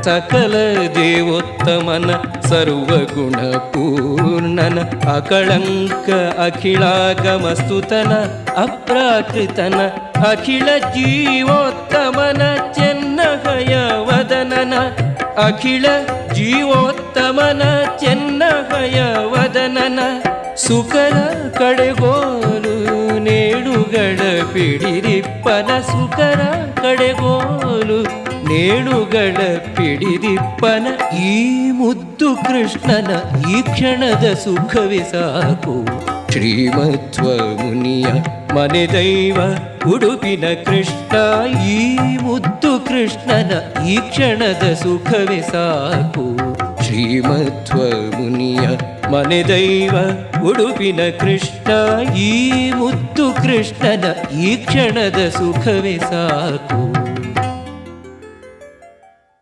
ಸಕಲ ದೇವೋತ್ತಮನ ಸರ್ವಗುಣ ಪೂರ್ಣನ ಅಕಳಂಕ ಅಖಿಳಾಗಮಸ್ತುತನ ಅಪ್ರಾಕೃತನ ಅಖಿಳ ಜೀವೋತ್ತಮನ ಚೆನ್ನಹಯ ವದನನ ಅಖಿಳ ಜೀವೋತ್ತಮನ ಚೆನ್ನಹಯ ವದನನ ಸುಕರ ಕಡೆಗೋಲು ನೇಡುಗಳ ಪಿಡಿರಿಪ್ಪನ ಸುಕರ ಕಡೆಗೋಲು ನೇಡುಗಳ ಪಿಡಿದಿಪ್ಪನ ಈ ಮುದ್ದು ಕೃಷ್ಣನ ಈ ಕ್ಷಣದ ಸುಖವೇ ಸಾಕು. ಶ್ರೀಮಧ್ವ ಮುನಿಯ ಮನೆ ದೈವ ಉಡುಪಿನ ಕೃಷ್ಣ ಈ ಮುದ್ದು ಕೃಷ್ಣನ ಈ ಕ್ಷಣದ ಸುಖವೇ ಸಾಕು. ಶ್ರೀಮಧ್ವ ಮುನಿಯ ಮನೆ ದೈವ ಉಡುಪಿನ ಕೃಷ್ಣ ಈ ಮುದ್ದು ಕೃಷ್ಣನ ಈ ಕ್ಷಣದ ಸುಖವೇ ಸಾಕು.